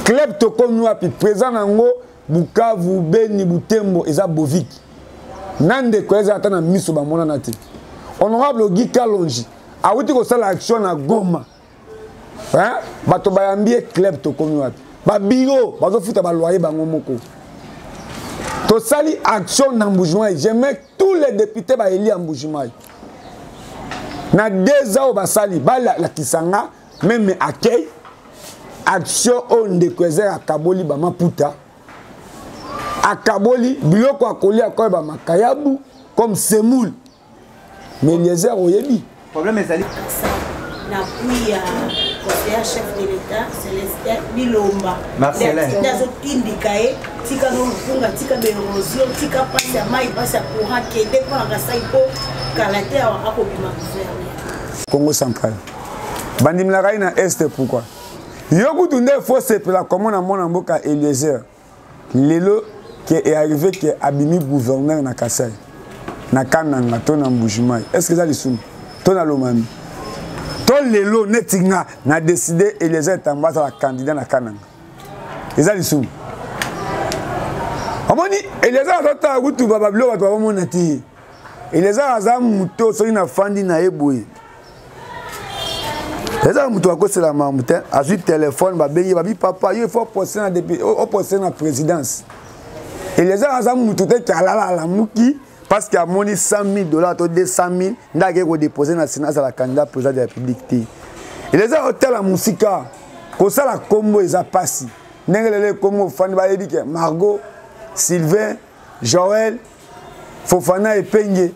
Club Tokonoua, puis président Nango, Bukavu, Beni, Butembo, Eza Bovik. Nande Kweza Atana Miso Bamona Nati. Honorable Guy Kalonji, a outi ko sala action na Goma. Hein? Bato bayambie Club Tokonoua. Ba biro, bazo futa ba loyer bango moko. To sali action na Mboujoumaï. J'aimais tous les députés ba Eli Mboujoumaï. Na 2 ans ba sali ba la kisanga même accueil action on de kweza akaboli ba maputa. Akaboli biloko akoli akoy ba makayabu comme semoule. Mais Eliezer oyebi. Problème ezali na puis conseiller chef de l'État Célestin Bilomba Marcelin nazo tindikae tika no funga tika berosion tika pasi ya mai pasi ya courant kede pour la Kasai po kalaté akobima gouverner Congo central bandim la raina est pourquoi yoku tunde faut se pela comment na mona mboka Eliezer lelo qui est arrivé qui abimi gouverneur na Kasai na Kananga to na Mboujoumaï est-ce que ça lisum to na Lomami to lelo netinga na décidé Eliezer Tamba la candidat na Kananga eza lisum amoni Eliezer tota rutu baba blo bato ba mona ti Eliezer aza muto so ina fandi na eboye Eliezer muto akosela mamuta azu téléphone ba bengi ba bi papa yo faut poster na depuis au poster na présidence Eliezer aza muto te kalala la muki parce qu'il y a monnaie $100,000 to 200,000 ndake ko déposer na Sénat à la candidat président de la République té Eliezer hôtel la musika ko sala kombo eza pasi ndengelele kombo fandi ba yebi ke Margot Sylvain Joël Fofana et Penge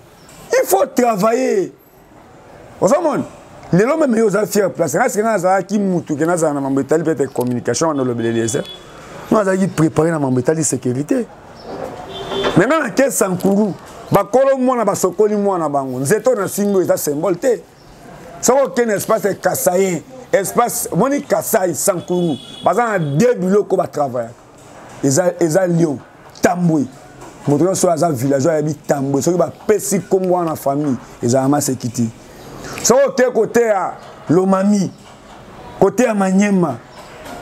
il faut travailler osomon lelo même yo za fier place nga sina za ki mutu ke na za na mambetali peut-être communication na lobele Eliezer nous za ki préparer na mambetali sécurité maintenant que Sankuru bakolo mona basokoli mona bango nzeto na singo eza symbole te soko ken espace Kasai espace moni Kasai Sankuru bazana 2 biloko ba travailler eza Lyon Tambwe moto so aza villageois ya bi Tambwe soki ba pesi kombo na famille eza ama sekiti soko te côté à Lomami côté à Manyema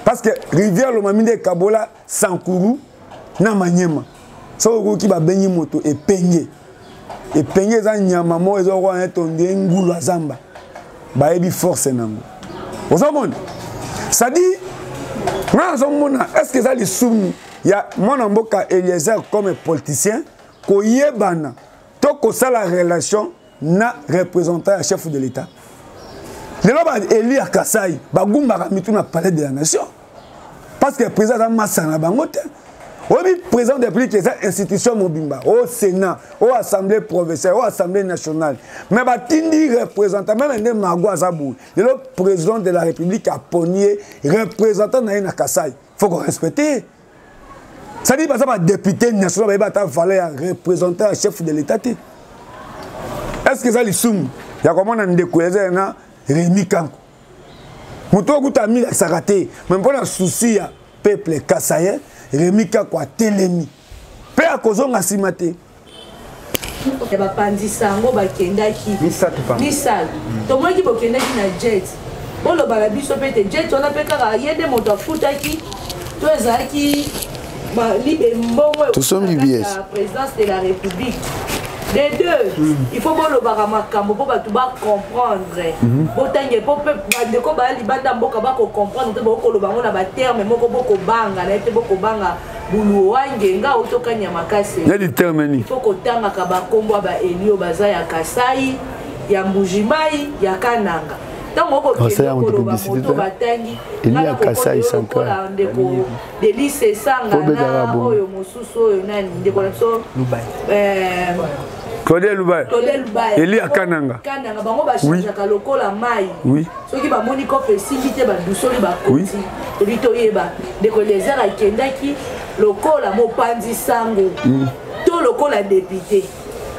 parce que rivière Lomami de Kabola Sankuru na Manyema so qui va baigner moto et peigner za nyama mo ezo ko etonde ngulu azamba ba ebi force nango ozomona ça dit na ozomona est-ce que ça les soum ya mona mboka Eliezer comme politicien ko yebana to ko sala relation na représentant à chef de l'État le ba Eli ya Kasai ba gumba mitu na palais de la nation parce que président Masana bangote oui, président de la République, c'est institution Mobimba, au Sénat, au Assemblée provinciale, au Assemblée nationale. Mais Batindi représentant, même un Margot Azabou, le président de la République a pogné représentant na Kasai. Il faut qu'on respecte. Ça dit, par exemple, député national, il va représentant le chef de l'État. Est-ce que ça les soum? Il y a comment on a découvert Rémi Kanko. Moutou Gouta mis la saraté, même pour un souci à peuple Kasaïen. Remika kwa telemi pe akozonga simate ya bapandisa ngo bakendaki misala tomonaki bokendaki na jet bolobaka biso pete jet wana mpe kaka yende moto afutaki to ezalaki libe mbongo ya présidence de la République les deux il faut bolobaka makambo mpo bato bacomprendre botange mpo mpe bandeko baya libanda mboka bakocomprendre te bokoloba ngo na baterme moko bokobanga na ye te bokobanga bulu wangenga otokanya makasi il faut kotangaka bakombo ya baeli oyo baza ya Kasai ya Mbujimayi ya Kananga Tant qu'on il y a Kassai Central. Des lycées Sangana, Oyo Mosuso, des collections. Claudel Lubai. Eli à Kananga. Kananga, bango ba changer ka lokola mai. Oui. Soki ba moni ko facilité ba dusoli ba koti. Rito yeba. Deko les ara kendaki lokola mopanzi sango. To lokola député.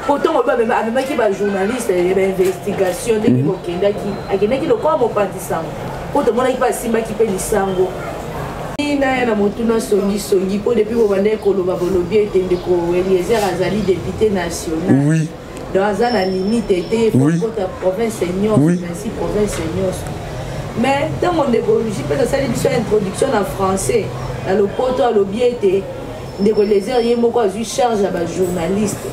Pourtant on va même qui ba journaliste et ba investigation de ko kendaki. Akendaki lokola mopanzi sango. Pourtant mona ki ba simba ki pe lisango. Na motuna songi po depuis bobande koloba bolobi etende ko Eliezer azali député national. Oui. Dans la limite était pour la province seigneur, ainsi province seigneur. Mais dans mon écologie peut ça une introduction en français. Dans le poto à lobby était de Eliezer yemo ko eu charge à journaliste.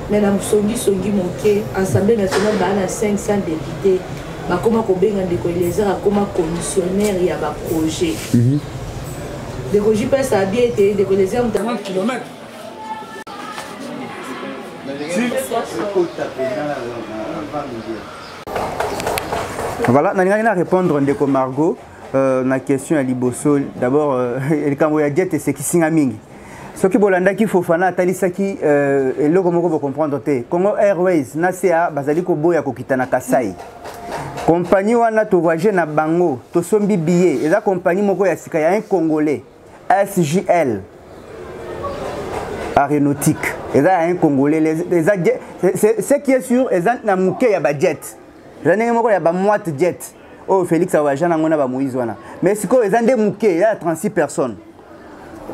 Mais na songi moké Assemblée nationale ba na 500 députés. Comment kobenga de Eliezer comme commissionnaire il y a ba projet. De Roger Pes a bien été de Eliezer 40 km. Voilà, nous allons répondre à Margot na question à Liboso. D'abord, le Camboya jet c'est qui singa mingi. Ce qui bolanda qui Fofana atalisaki et le comment vous comprendre te. Congo Airways na CA bazali ko boya ko kitana Kasai. Compagnie wana to voyager na bango to sombi billet et la compagnie moko ya sika ya un Congolais SJL aéronautique et là un Congolais ce qui est sûr et na muke ya ba jet j'en moko ya ba moite jet oh Félix Awaja na ngona ba Moïse wana mais siko ezande muke il y a 36 personnes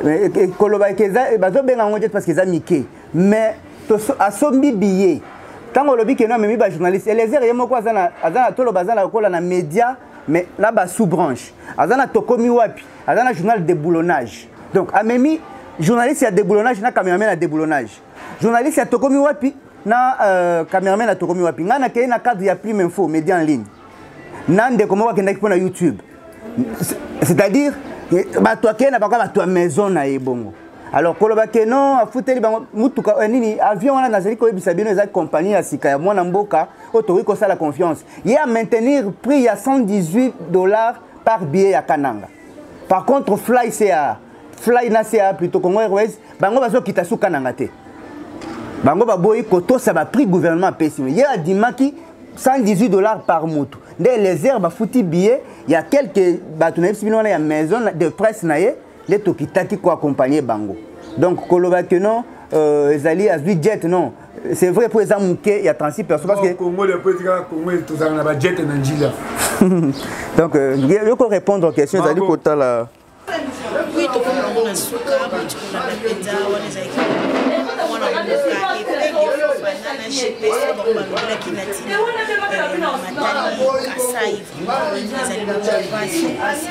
mais koloba keza bazo benga ngo jet parce que za mike mais to asombi billet tant on que non mais ba journaliste Eliezer yemo kwa azana tolo bazana kola na média mais là bas sous branche azana tokomi wapi azana journal de boulonnage donc amemi journaliste ya déboulonnage na cameraman na déboulonnage journaliste ya tokomi wapi na cameraman na tokomi wapi ngana ke na cadre ya Prime Info média en ligne nande comment wa kenda ki na YouTube c'est-à-dire ba toi ke na ba kwa ba maison na ebongo. Alors koloba ke non afuteli bango mutuka nini avion wana nazali ko ebisa bino eza compagnie ya sika ya mwana mboka otori ko sala confiance ya maintenir prix ya $118 par billet ya Kananga. Par contre fly na CA plutôt Congo Airways bango bazo kita su Kananga te bango baboyi koto ça va prix gouvernement pesi ya dimaki $118 par moto nde les herbes bafuti billet il y a quelques batunais bino wana ya maison de presse na ye les tokitaki ko accompagner bango donc koloba que non ezali as jet non c'est vrai pour exemple il y a 36 personnes parce que Congo le président Congo tout ça na ba jet na njila donc je peux répondre aux questions ezali kota la oui to ko na suka mutu na pizza wana zaiki wana mboka ipenge na GPS bomba kina tina matani Kasai ezali motivation pasi